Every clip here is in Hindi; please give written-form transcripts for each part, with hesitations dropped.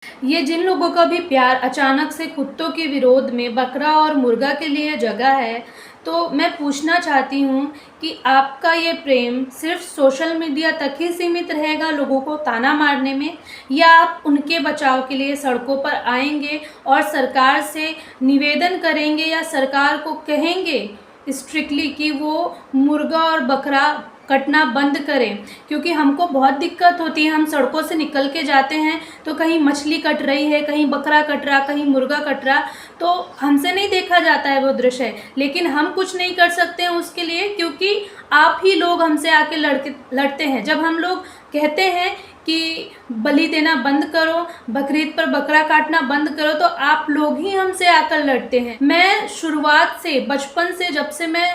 ये जिन लोगों का भी प्यार अचानक से कुत्तों के विरोध में बकरा और मुर्गा के लिए जगा है, तो मैं पूछना चाहती हूँ कि आपका ये प्रेम सिर्फ सोशल मीडिया तक ही सीमित रहेगा लोगों को ताना मारने में, या आप उनके बचाव के लिए सड़कों पर आएंगे और सरकार से निवेदन करेंगे या सरकार को कहेंगे स्ट्रिक्टली कि वो मुर्गा और बकरा कटना बंद करें। क्योंकि हमको बहुत दिक्कत होती है, हम सड़कों से निकल के जाते हैं तो कहीं मछली कट रही है, कहीं बकरा कट रहा, कहीं मुर्गा कट रहा, तो हमसे नहीं देखा जाता है वो दृश्य, लेकिन हम कुछ नहीं कर सकते हैं उसके लिए, क्योंकि आप ही लोग हमसे आके लड़ते हैं। जब हम लोग कहते हैं कि बलि देना बंद करो, बकरीद पर बकरा काटना बंद करो, तो आप लोग ही हमसे आकर लड़ते हैं। मैं शुरुआत से, बचपन से, जब से मैं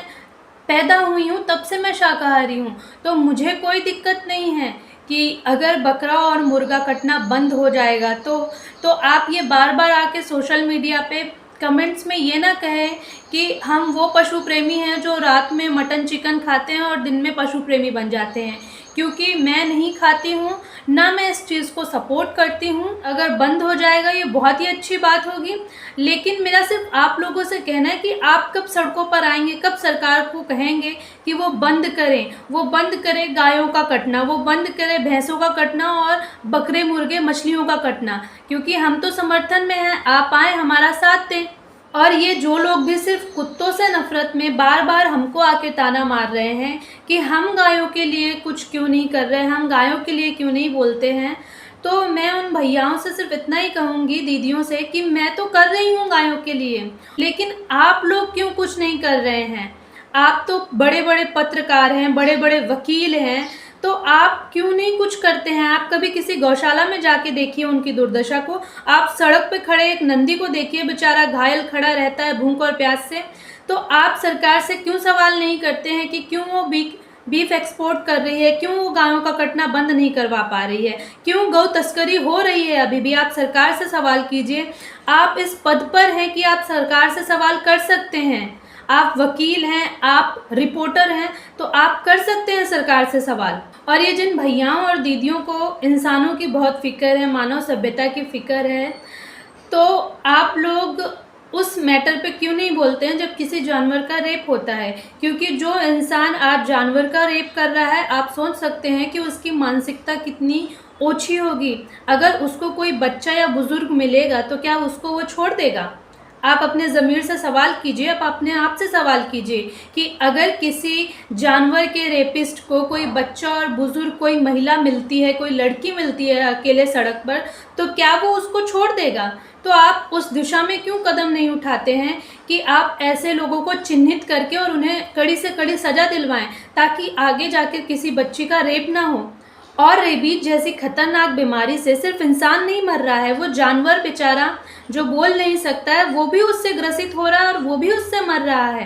पैदा हुई हूँ तब से मैं शाकाहारी हूँ, तो मुझे कोई दिक्कत नहीं है कि अगर बकरा और मुर्गा कटना बंद हो जाएगा तो आप ये बार बार आके सोशल मीडिया पे कमेंट्स में ये ना कहें कि हम वो पशु प्रेमी हैं जो रात में मटन चिकन खाते हैं और दिन में पशु प्रेमी बन जाते हैं, क्योंकि मैं नहीं खाती हूँ, ना मैं इस चीज़ को सपोर्ट करती हूँ। अगर बंद हो जाएगा ये बहुत ही अच्छी बात होगी, लेकिन मेरा सिर्फ आप लोगों से कहना है कि आप कब सड़कों पर आएंगे, कब सरकार को कहेंगे कि वो बंद करें, वो बंद करें गायों का कटना, वो बंद करें भैंसों का कटना और बकरे मुर्गे मछलियों का कटना, क्योंकि हम तो समर्थन में हैं। आप आए, हमारा साथ दें। और ये जो लोग भी सिर्फ कुत्तों से नफरत में बार बार हमको आके ताना मार रहे हैं कि हम गायों के लिए कुछ क्यों नहीं कर रहे हैं, हम गायों के लिए क्यों नहीं बोलते हैं, तो मैं उन भैयाओं से सिर्फ इतना ही कहूँगी, दीदियों से, कि मैं तो कर रही हूँ गायों के लिए, लेकिन आप लोग क्यों कुछ नहीं कर रहे हैं। आप तो बड़े बड़े पत्रकार हैं, बड़े बड़े वकील हैं, तो आप क्यों नहीं कुछ करते हैं। आप कभी किसी गौशाला में जाके देखिए उनकी दुर्दशा को। आप सड़क पे खड़े एक नंदी को देखिए, बेचारा घायल खड़ा रहता है भूख और प्यास से। तो आप सरकार से क्यों सवाल नहीं करते हैं कि क्यों वो बीफ एक्सपोर्ट कर रही है, क्यों वो गायों का कटना बंद नहीं करवा पा रही है, क्यों गौ तस्करी हो रही है अभी भी। आप सरकार से सवाल कीजिए। आप इस पद पर हैं कि आप सरकार से सवाल कर सकते हैं। आप वकील हैं, आप रिपोर्टर हैं, तो आप कर सकते हैं सरकार से सवाल। और ये जिन भैयाओं और दीदियों को इंसानों की बहुत फिक्र है, मानव सभ्यता की फिक्र है, तो आप लोग उस मैटर पे क्यों नहीं बोलते हैं जब किसी जानवर का रेप होता है। क्योंकि जो इंसान आज जानवर का रेप कर रहा है, आप सोच सकते हैं कि उसकी मानसिकता कितनी ओछी होगी। अगर उसको कोई बच्चा या बुजुर्ग मिलेगा तो क्या उसको वो छोड़ देगा। आप अपने ज़मीर से सवाल कीजिए, आप अपने आप से सवाल कीजिए कि अगर किसी जानवर के रेपिस्ट को कोई बच्चा और बुजुर्ग, कोई महिला मिलती है, कोई लड़की मिलती है अकेले सड़क पर, तो क्या वो उसको छोड़ देगा। तो आप उस दिशा में क्यों कदम नहीं उठाते हैं कि आप ऐसे लोगों को चिन्हित करके और उन्हें कड़ी से कड़ी सज़ा दिलवाएं, ताकि आगे जाकर किसी बच्ची का रेप ना हो। और रेबीज जैसी खतरनाक बीमारी से सिर्फ इंसान नहीं मर रहा है, वो जानवर बेचारा जो बोल नहीं सकता है वो भी उससे ग्रसित हो रहा है और वो भी उससे मर रहा है।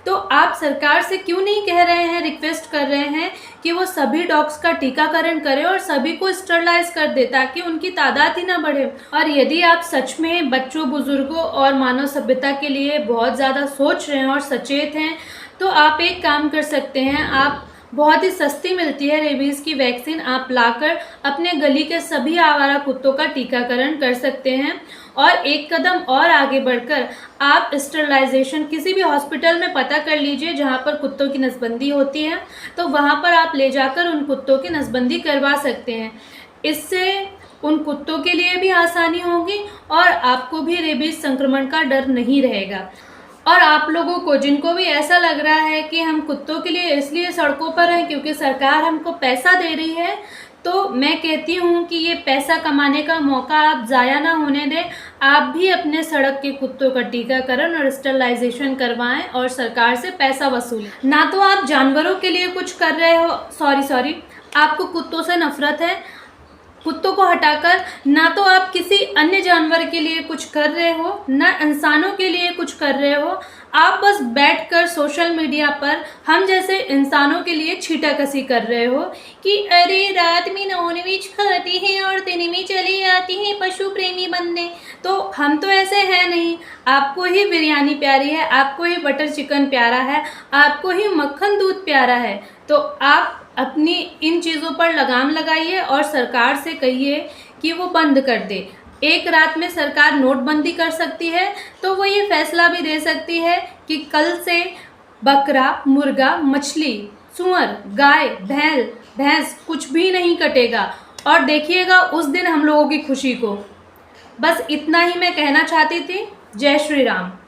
तो आप सरकार से क्यों नहीं कह रहे हैं, रिक्वेस्ट कर रहे हैं कि वो सभी डॉग्स का टीकाकरण करे और सभी को स्टरलाइज कर दे, ताकि उनकी तादाद ही ना बढ़े। और यदि आप सच में बच्चों, बुजुर्गों और मानव सभ्यता के लिए बहुत ज़्यादा सोच रहे हैं और सचेत हैं, तो आप एक काम कर सकते हैं। आप बहुत ही सस्ती मिलती है रेबीज़ की वैक्सीन, आप लाकर अपने गली के सभी आवारा कुत्तों का टीकाकरण कर सकते हैं। और एक कदम और आगे बढ़कर आप स्टरलाइजेशन किसी भी हॉस्पिटल में पता कर लीजिए जहां पर कुत्तों की नसबंदी होती है, तो वहां पर आप ले जाकर उन कुत्तों की नसबंदी करवा सकते हैं। इससे उन कुत्तों के लिए भी आसानी होगी और आपको भी रेबीज़ संक्रमण का डर नहीं रहेगा। और आप लोगों को, जिनको भी ऐसा लग रहा है कि हम कुत्तों के लिए इसलिए सड़कों पर हैं क्योंकि सरकार हमको पैसा दे रही है, तो मैं कहती हूँ कि ये पैसा कमाने का मौका आप ज़ाया ना होने दें। आप भी अपने सड़क के कुत्तों का टीकाकरण और स्टरलाइजेशन करवाएं और सरकार से पैसा वसूलें। ना तो आप जानवरों के लिए कुछ कर रहे हो, सॉरी, आपको कुत्तों से नफरत है, कुत्तों को हटाकर ना तो आप किसी अन्य जानवर के लिए कुछ कर रहे हो, ना इंसानों के लिए कुछ कर रहे हो। आप बस बैठकर सोशल मीडिया पर हम जैसे इंसानों के लिए छीटाकसी कर रहे हो कि अरे रात में नॉनवेज खाती है और दिन में चली आती है पशु प्रेमी बनने। तो हम तो ऐसे हैं नहीं। आपको ही बिरयानी प्यारी है, आपको ही बटर चिकन प्यारा है, आपको ही मक्खन दूध प्यारा है, तो आप अपनी इन चीज़ों पर लगाम लगाइए और सरकार से कहिए कि वो बंद कर दे। एक रात में सरकार नोटबंदी कर सकती है, तो वो ये फैसला भी दे सकती है कि कल से बकरा, मुर्गा, मछली, सूअर, गाय, भैंस कुछ भी नहीं कटेगा। और देखिएगा उस दिन हम लोगों की खुशी को। बस इतना ही मैं कहना चाहती थी। जय श्री राम।